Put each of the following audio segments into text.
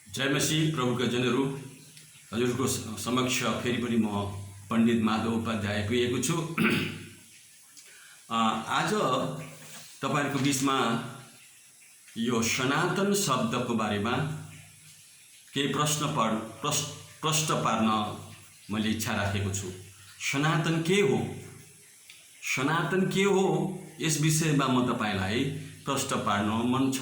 जय मसीह प्रभुका जनहरू, हजुरको समक्ष फेरि पनि म पण्डित माधव उपाध्याय पुगेको छु। आज तपाईहरुको बीचमा यो सनातन शब्दको बारेमा केही प्रश्न पार्न मैले इच्छा राखेको छु। सनातन के हो? सनातन के हो? यस विषयमा म तपाईलाई प्रश्न पार्न मन छ,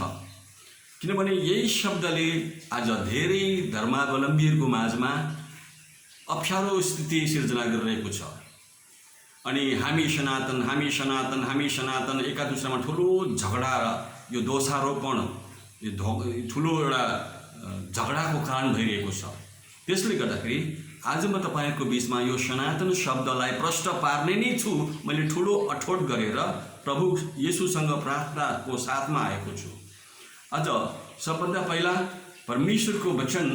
किनभने यही शब्दले आज धेरै धर्मावलम्बीहरूको माझमा अप्ठ्यारो स्थिति सिर्जना गरिरहेको छ। अनि हामी सनातन, हामी सनातन, हामी सनातन एका दुसरामा ठुलो झगडा, यो दोषारोपण, यो ठुलो एउटा झगडाको कारण भइरहेको छ। त्यसले गर्दाखेरि आज म तपाईहरुको बीचमा यो सनातन शब्दलाई प्रश्न पार्ने नै छु। मैले ठुलो अठोट गरेर प्रभु येशूसँग प्रार्थनाको साथमा आएको छु। आज सबभन्दा पहिला परमेश्वरको वचन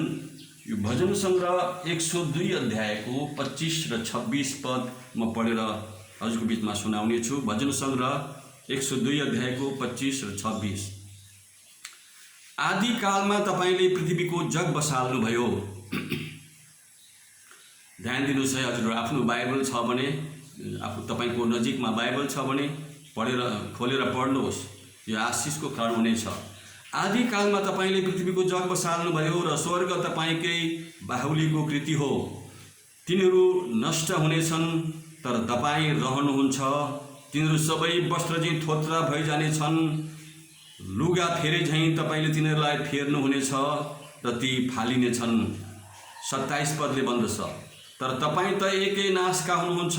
यो भजन संग्रह 102 अध्यायको 25 र 26 पद म पढेर हजुरको बीचमा सुनाउने छु। भजन संग्रह 102 अध्यायको 25 र 26। आदि कालमा तपाईले पृथ्वीको जग बसाल्नु भयो। ध्यान दिनुस् है हजुर, आफ्नो बाइबल छ भने, आफू तपाईको नजिकमा बाइबल छ भने पढेर खोलेर पढ्नुहोस्, यो आशिषको कारण हुनेछ। आदि कालमा तपाईले पृथ्वीको जग बसाल्नु भयो र स्वर्ग तपाईकै बाहुलीको कृति हो। तिनीहरू नष्ट हुनेछन् तर तपाई रहनुहुन्छ। तिनीहरू सबै वस्त्र झैं थोत्रा भइजानेछन्। लुगा फेरे झैं तपाईले तिनीहरूलाई फेर्नु हुनेछ र ती फालिनेछन्। 27 पदले भन्दछ, तर तपाई त एकै नाशका हुनुहुन्छ,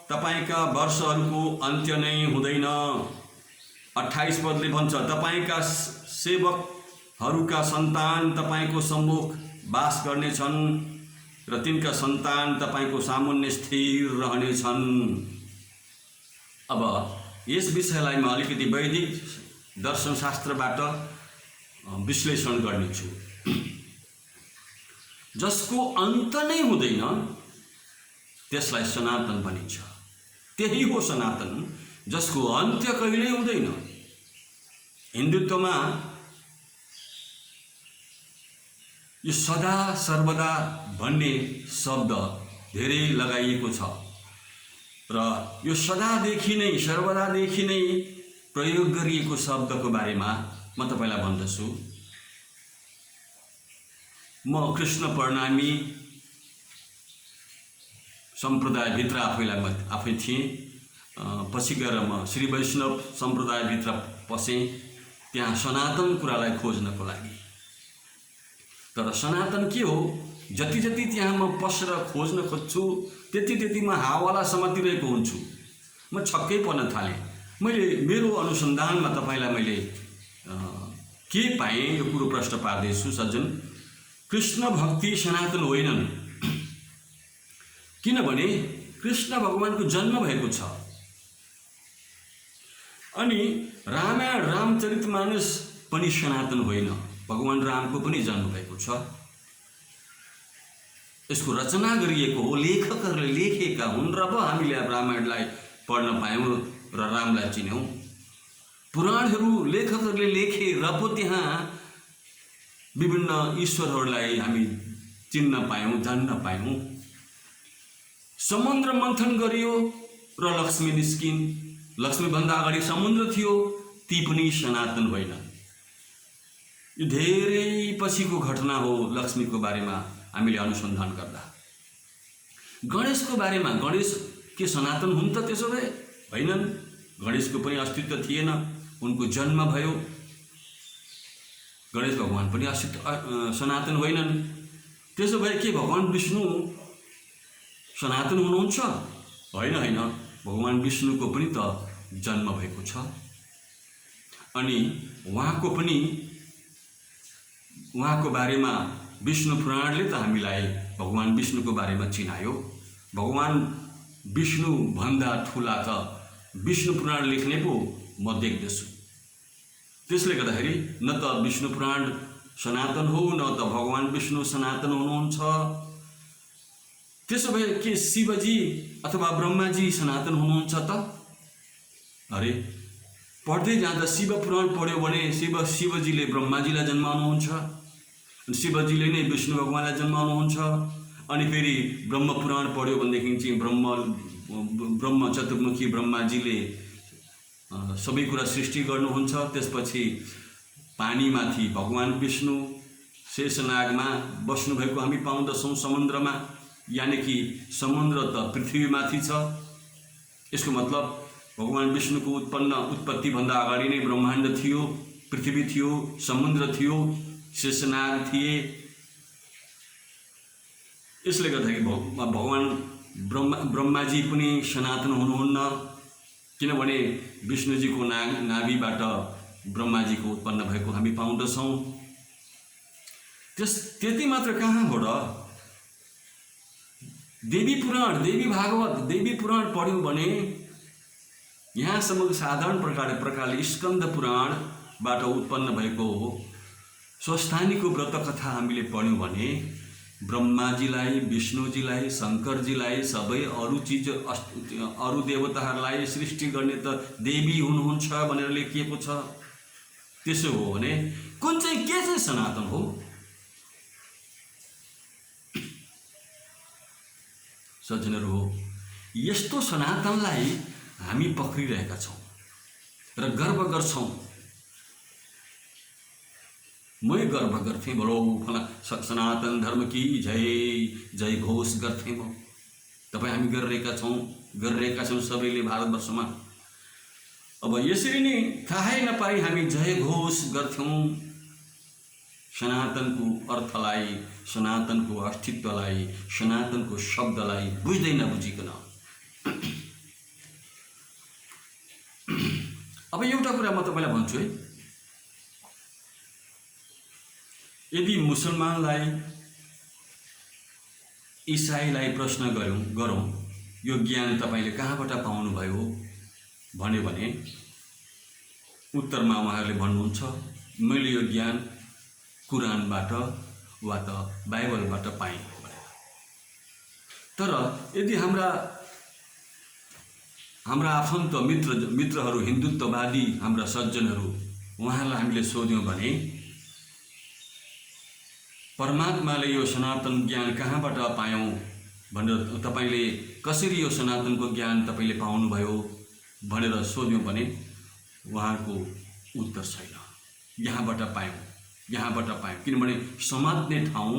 तपाईका वर्षहरूको अन्त्य नै हुँदैन। 28 पदले भन्छ, तपाईका सेवकहरूका सन्तान तपाईको सम्मुख वास गर्नेछन् र तिनका सन्तान तपाईको सामुन्ने स्थिर रहनेछन्। अब यस विषयलाई म अलिकति वैदिक दर्शनशास्त्रबाट विश्लेषण गर्नेछु। जसको अन्त नै हुँदैन त्यसलाई सनातन भनिन्छ। त्यही हो सनातन, जसको अन्त्य कहिल्यै हुँदैन। हिन्दुत्वमा यो सदा सर्वदा भन्ने शब्द धेरै लगाइएको छ र यो सदादेखि नै सर्वदादेखि नै प्रयोग गरिएको शब्दको बारेमा म तपाईलाई भन्दछु। म कृष्ण प्रणामी सम्प्रदायभित्र आफै थिएँ। पछि गएर म श्री वैष्णव सम्प्रदायभित्र पसेँ, त्यहाँ सनातन कुरालाई खोज्नको लागि। तर सनातन के हो? जति जति त्यहाँ म पसेर खोज्न खोज्छु त्यति म हावाला समातिरहेको हुन्छु। म छक्कै पर्न थालेँ। मैले मेरो अनुसन्धानमा तपाईलाई मैले के पाएँ यो कुरो प्रश्न पार्दैछु सज्जन। कृष्ण भक्ति सनातन होइनन्, किनभने कृष्ण भगवानको जन्म भएको छ। अनि रामायण रामचरितमानस पनि सनातन होइन, भगवान रामको पनि जन्म भएको छ। यसको रचना गरिएको हो, लेखकहरूले लेखेका हुन् र हामीले रामायणलाई पढ्न पायौँ र रामलाई चिन्यौँ। पुराणहरू लेखकहरूले लेखे र पो त्यहाँ विभिन्न ईश्वरहरूलाई हामी चिन्न पायौँ, जान्न पायौँ। समुद्र मन्थन गरियो र लक्ष्मी निस्किन्। लक्ष्मीभन्दा अगाडि समुद्र थियो, ती पनि सनातन होइन। यो धेरै पछिको घटना हो। लक्ष्मीको बारेमा हामीले अनुसन्धान गर्दा गणेशको बारेमा, गणेश के सनातन हुन् त? त्यसो भए होइनन्। गणेशको पनि अस्तित्व थिएन, उनको जन्म भयो। गणेश भगवान पनि सनातन होइनन्। त्यसो भए के भगवान विष्णु सनातन हुनुहुन्छ? होइन, भगवान विष्णुको पनि त जन्म भएको छ। अनि उहाँको बारेमा विष्णु पुराणले त हामीलाई भगवान विष्णुको बारेमा चिनायो। भगवान विष्णु भन्दा ठुला त विष्णु पुराण लेख्ने पो म देख्दछु। त्यसले गर्दाखेरि न त विष्णु पुराण सनातन हो, न त भगवान विष्णु सनातन हुनुहुन्छ। त्यसो भए के शिवजी अथवा ब्रह्माजी सनातन हुनुहुन्छ त? अरे, पढ्दै जाँदा शिव पुराण पढ्यो भने शिवजीले ब्रह्माजीलाई जन्माउनुहुन्छ, शिवजीले नै विष्णु भगवानलाई जन्माउनुहुन्छ। अनि फेरि ब्रह्मपुराण पढ्यो भनेदेखि चाहिँ ब्रह्म चतुर्मुखी ब्रह्माजीले सबै कुरा सृष्टि गर्नुहुन्छ। त्यसपछि पानीमाथि भगवान विष्णु शेषनागमा बस्नुभएको हामी पाउँदछौँ समुद्रमा, यानि कि समुद्र त पृथ्वीमाथि छ। यसको मतलब भगवान विष्णुको उत्पत्तिभन्दा अगाडि नै ब्रह्माण्ड थियो, पृथ्वी थियो, समुद्र थियो, शेषनाग थिए। यसले गर्दाखेरि भगवान ब्रह्माजी पनि सनातन हुनुहुन्न, किनभने विष्णुजीको नाभिबाट ब्रह्माजीको उत्पन्न भएको हामी पाउँदछौँ। त्यति मात्र कहाँ हो र? देवी पुराण, देवी भागवत, देवी पुराण पढ्यौँ भने यहाँसम्म साधारण प्रकारले स्कन्द पुराणबाट उत्पन्न भएको स्वस्थानीको व्रत कथा हामीले पढ्यौँ भने ब्रह्माजीलाई, विष्णुजीलाई, शङ्करजीलाई, सबै अरू देवताहरूलाई सृष्टि गर्ने त देवी हुनुहुन्छ भनेर लेखिएको छ। त्यसो हो भने कुन चाहिँ के चाहिँ सनातन हो? सज्जनहरू हो, यस्तो सनातनलाई हामी पक्रिरहेका छौँ र गर्व गर्छौँ। मै गर्व गर्थेँ, बडो फला सनातन धर्म की जय जय घोष गर्थेँ म। तपाईँ हामी गरिरहेका छौँ सबैले भारतवर्षमा। अब यसरी नै थाहै नपाई हामी जय घोष गर्थ्यौँ सनातनको अर्थलाई, सनातनको अस्तित्वलाई, सनातनको शब्दलाई बुझ्दै नबुझिकन। अब एउटा कुरा म तपाईँलाई भन्छु है, यदि मुसलमानलाई, इसाईलाई प्रश्न गरौँ यो ज्ञान तपाईँले कहाँबाट पाउनुभयो भन्यो भने उत्तरमा उहाँहरूले भन्नुहुन्छ मैले यो ज्ञान कुरानबाट वा त बाइबलबाट पाएँ भनेर। तर यदि हाम्रा आफन्त मित्रहरू हिन्दुत्ववादी हाम्रा सज्जनहरू उहाँहरूलाई हामीले सोध्यौँ भने परमात्माले यो सनातन ज्ञान कहाँबाट पायौँ भनेर तपाईँले कसरी यो सनातनको ज्ञान तपाईँले पाउनुभयो भनेर सोध्यौँ भने उहाँको उत्तर छैन। यहाँबाट पायौँ, यहाँबाट पायौँ। किनभने समात्ने ठाउँ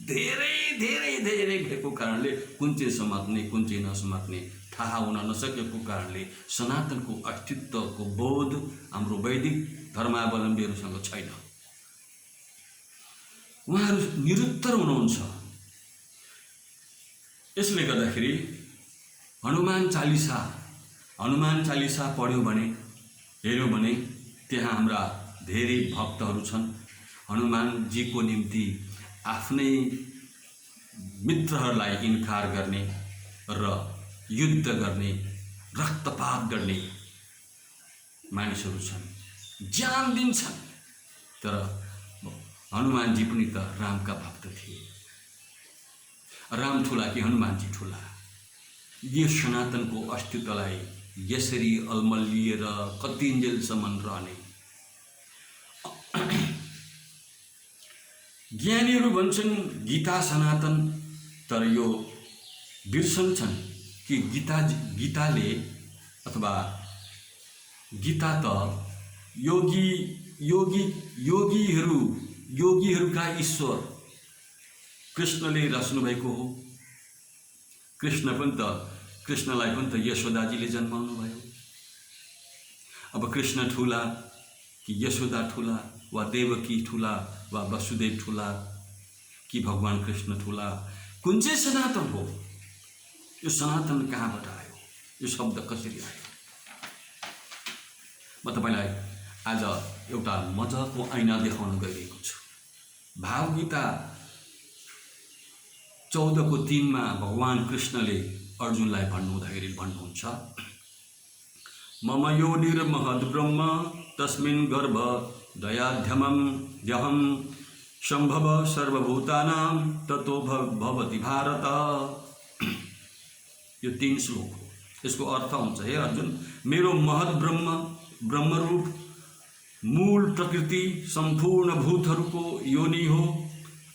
धेरै धेरै धेरै भएको कारणले कुन चाहिँ समात्ने कुन चाहिँ नसमात्ने थाहा हुन नसकेको कारणले सनातनको अस्तित्वको बोध हाम्रो वैदिक धर्मावलम्बीहरूसँग छैन। उहाँहरू निरुत्तर हुनुहुन्छ। यसले गर्दाखेरि हनुमान चालिसा पढ्यौँ भने, हेऱ्यौँ भने त्यहाँ हाम्रा धेरै भक्तहरू छन्। हनुमानजीको निम्ति आफ्नै मित्रहरूलाई इन्कार गर्ने र युद्ध गर्ने, रक्तपात गर्ने मानिसहरू छन्, ज्यान दिन्छन्। तर हनुमानजी पनि त रामका भक्त थिए। राम ठुला कि हनुमानजी ठुला? यो सनातनको अस्तित्वलाई यसरी अल्मलिएर कतिन्जेलसम्म रहने? ज्ञानीहरू भन्छन् गीता सनातन, तर यो बिर्सन्छन् कि गीताले अथवा गीता त योगीहरूका ईश्वर कृष्णले रच्नु भएको हो। कृष्णलाई पनि त यशोदाजीले जन्माउनु भयो। अब कृष्ण ठुला कि यशोदा ठुला वा देवकी ठुला वा वसुदेव ठुला कि भगवान कृष्ण ठुला? कुन चाहिँ सनातन हो? यो सनातन कहाँबाट आयो? यो शब्द कसरी आयो? म तपाईँलाई आज एउटा मजाको ऐना देखाउन गइरहेको छु। भावगीता 14:3 भगवान कृष्णले अर्जुनलाई भन्नुहुँदाखेरि भन्नुहुन्छ मम योनिर्महद् ब्रह्म तस्मिन् गर्भ दयाध्यमं जहं संभव सर्वभूतानां ततो भवति भारत। यो 3 श्लोक हो। यसको अर्थ हुन्छ, हे अर्जुन, मेरो महद् ब्रह्मरूप मूल प्रकृति सम्पूर्ण भूतहरूको योनि हो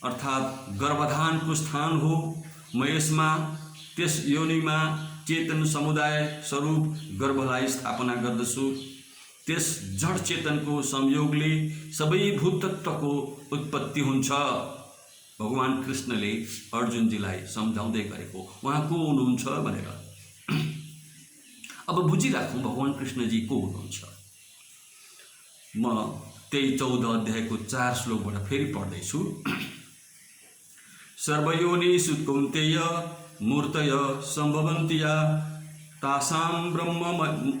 अर्थात् गर्भधानको स्थान हो। म यसमा त्यस योनिमा चेतन समुदाय स्वरूप गर्भलाई स्थापना गर्दछु। त्यस जड चेतनको संयोगले सबै भूतत्वको उत्पत्ति हुन्छ। भगवान कृष्णले अर्जुनजीलाई सम्झाउँदै गरेको, उहाँ को हुनुहुन्छ भनेर। अब बुझिराखौँ भगवान कृष्णजी को हुनुहुन्छ। म त्यही 14 अध्यायको 4 श्लोकबाट फेरि पढ्दैछु। सर्वयोनिषु कौन्तेय मूर्तय सम्भवन्ति या तासां ब्रह्म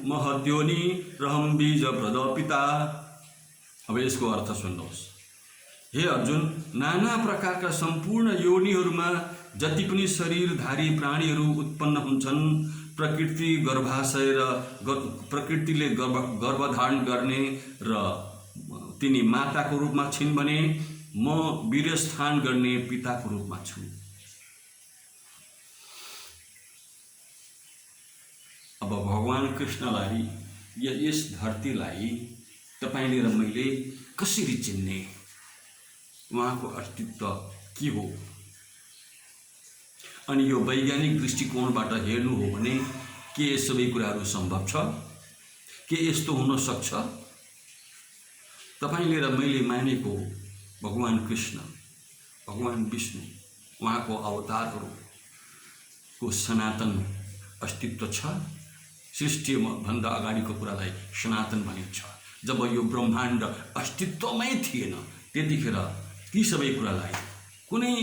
महद्योनि रहं बीज प्रदपिता। अब यसको अर्थ सुन्नुहोस्। हे अर्जुन, नाना प्रकारका सम्पूर्ण योनिहरूमा जति पनि शरीरधारी प्राणीहरू उत्पन्न हुन्छन्, प्रकृति गर्भाशय र प्रकृतिले गर्भधारण गर्ने र तिनी माताको रूपमा छिन् भने म वीर्यस्थान गर्ने पिताको रूपमा छु। अब भगवान कृष्णलाई यस धरतीलाई तपाईले र मैले कसरी चिन्ने, उहाँको अस्तित्व के हो? अनि यो वैज्ञानिक दृष्टिकोणबाट हेर्नु हो भने के यस सबै कुराहरू सम्भव छ? के यस्तो हुन सक्छ? तपाईले र मैले मानेको भगवान कृष्ण, भगवान विष्णु, उहाँको अवतारहरूको सनातन अस्तित्व छ। सृष्टिभन्दा अगाडिको कुरालाई सनातन भनिन्छ। जब यो ब्रह्माण्ड अस्तित्वमै थिएन त्यतिखेर ती सबै कुरालाई, कुनै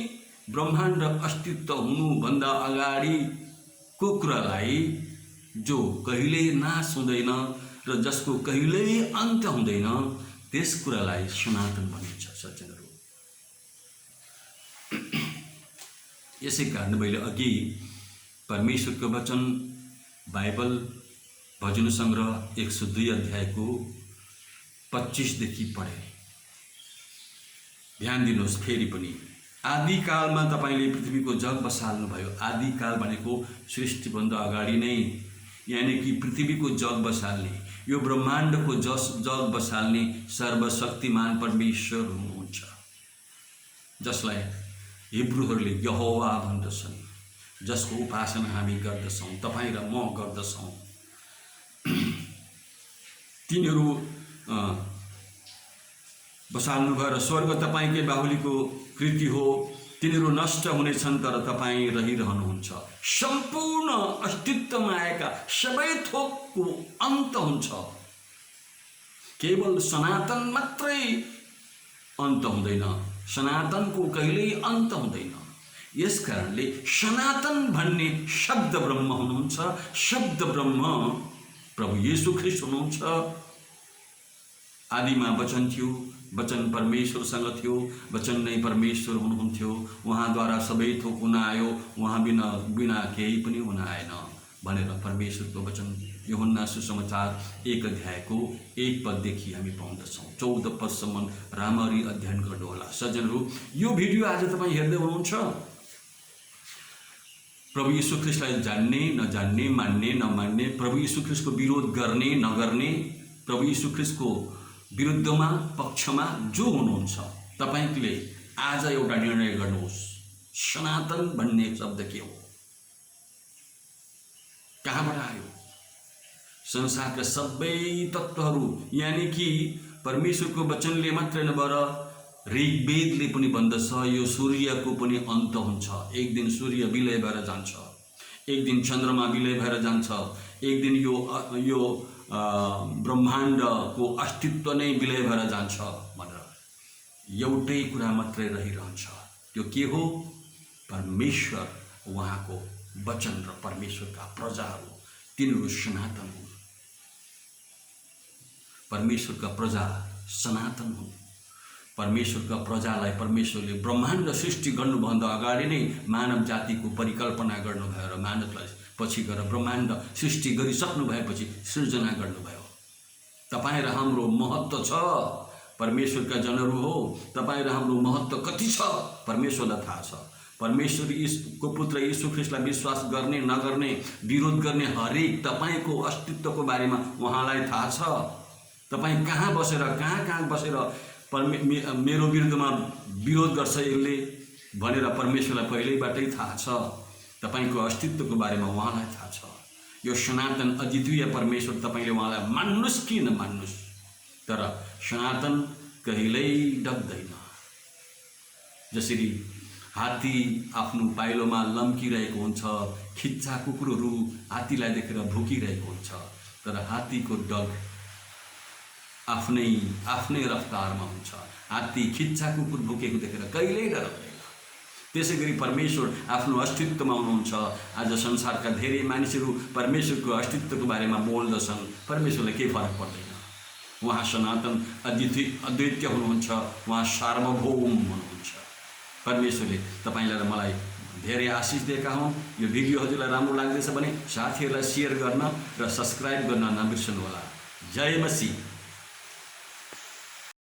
ब्रह्माण्ड अस्तित्व हुनुभन्दा अगाडिको कुरालाई जो कहिल्यै नाश हुँदैन र जसको कहिल्यै अन्त्य हुँदैन, त्यस कुरालाई सनातन भनिन्छ। सज्जनहरू, यसै कारण मैले अघि परमेश्वरको वचन बाइबल भजन सङ्ग्रह 102 अध्यायको 25 देखि पढे। ध्यान दिनुहोस् फेरि पनि। आदिकालमा तपाईले पृथ्वीको जग बसाल्नुभयो। आदिकाल भनेको सृष्टिभन्दा अगाडि नै, यानी कि पृथ्वीको जग बसाल्ने, यो ब्रह्माण्डको जग बसाल्ने सर्वशक्तिमान परमेश्वर हुनुहुन्छ, जसलाई हिब्रूहरूले यहोवा भन्दछन्, जसको उपासना हामी गर्दछौँ, तपाईँ र म गर्दछौँ। तिनीहरू बसाल्नुभयो र स्वर्ग तपाईँकै बाहुलीको कृति हो। तिनीहरू नष्ट हुनेछन् तर तपाईँ रहिरहनुहुन्छ। सम्पूर्ण अस्तित्वमा आएका सबै थोकको अन्त हुन्छ, केवल सनातन मात्रै अन्त हुँदैन। सनातनको कहिल्यै अन्त हुँदैन। यस कारणले सनातन भन्ने शब्द ब्रह्म हुनुहुन्छ। शब्द ब्रह्म प्रभु येशू ख्रीष्ट हुनुहुन्छ। आदिमा वचन थियो, वचन परमेश्वरसँग थियो, वचन नै परमेश्वर हुनुहुन्थ्यो। उहाँद्वारा सबै थोक हुन आयो, उहाँ बिना केही पनि हुन आएन भनेर परमेश्वरको वचन यूहन्ना सुसमाचार 1 अध्यायको 1 पददेखि हामी पाउँदछौँ। 14 पदसम्म राम्ररी अध्ययन गर्नुहोला। सज्जनहरू, यो भिडियो आज तपाईँ हेर्दै हुनुहुन्छ। प्रभु यीशु ख्रीष्टलाई जान्ने नजान्ने, मान्ने नमान्ने, प्रभु यीशु ख्रीष्टको विरोध गर्ने नगर्ने, प्रभु यीशु ख्रीष्टको विरुद्धमा पक्षमा जो हुनुहुन्छ, तपाईले आज एउटा निर्णय गर्नुहोस्। सनातन भन्ने शब्द के हो? कहाँबाट आयो? संसारका सबै तत्त्वहरू, यानी कि परमेश्वरको वचनले मात्रै नभएर ऋग्वेदले पनि भन्दछ यो सूर्यको पनि अन्त हुन्छ। एक दिन सूर्य विलय भएर जान्छ, एक दिन चन्द्रमा विलय भएर जान्छ, एक दिन यो ब्रह्माण्डको अस्तित्व नै विलय भएर जान्छ भनेर एउटै कुरा मात्रै रहिरहन्छ। त्यो के हो? परमेश्वर, उहाँको वचन र परमेश्वरका प्रजाहरू, तिनीहरू सनातन हुन्। परमेश्वरका प्रजा सनातन हुन्। परमेश्वरका प्रजालाई परमेश्वरले ब्रह्माण्ड सृष्टि गर्नुभन्दा अगाडि नै मानव जातिको परिकल्पना गर्नुभयो र मानवलाई पछि गएर ब्रह्माण्ड सृष्टि गरिसक्नु भएपछि सृजना गर्नुभयो। तपाईँ र हाम्रो महत्त्व छ, परमेश्वरका जनहरू हो। तपाईँ र हाम्रो महत्त्व कति छ परमेश्वरलाई थाहा छ। परमेश्वरको पुत्र यीशु ख्रीष्टलाई विश्वास गर्ने नगर्ने, विरोध गर्ने हरेक तपाईँको अस्तित्वको बारेमा उहाँलाई थाहा छ। तपाईँ कहाँ बसेर, कहाँ बसेर मेरो विरुद्धमा विरोध गर्छ यसले भनेर परमेश्वरलाई पहिल्यैबाटै थाहा छ। तपाईँको अस्तित्वको बारेमा उहाँलाई थाहा छ। यो सनातन अद्वितीय परमेश्वर तपाईँले उहाँलाई मान्नुहोस् कि नमान्नुहोस्, तर सनातन कहिल्यै डग्दैन। जसरी हात्ती आफ्नो पाइलोमा लम्किरहेको हुन्छ, खिच्चा कुकुरहरू हात्तीलाई देखेर भुकिरहेको हुन्छ, तर हात्तीको डग आफ्नै रफ्तारमा हुन्छ। हात्ती खिच्चा कुकुर भुकेको देखेर कहिल्यै डराउँदैन। त्यसै गरी परमेश्वर आफ्नो अस्तित्वमा हुनुहुन्छ। आज संसारका धेरै मानिसहरू परमेश्वरको अस्तित्वको बारेमा बोल्दछन्, परमेश्वरलाई केही फरक पर्दैन। उहाँ सनातन अद्वितीय हुनुहुन्छ, उहाँ सार्वभौम हुनुहुन्छ। परमेश्वरले तपाईँलाई र मलाई धेरै आशिष दिएका हौँ। यो भिडियो हजुरलाई राम्रो लाग्दैछ भने साथीहरूलाई सेयर गर्न र सब्सक्राइब गर्न नबिर्सनुहोला। जय मसीह।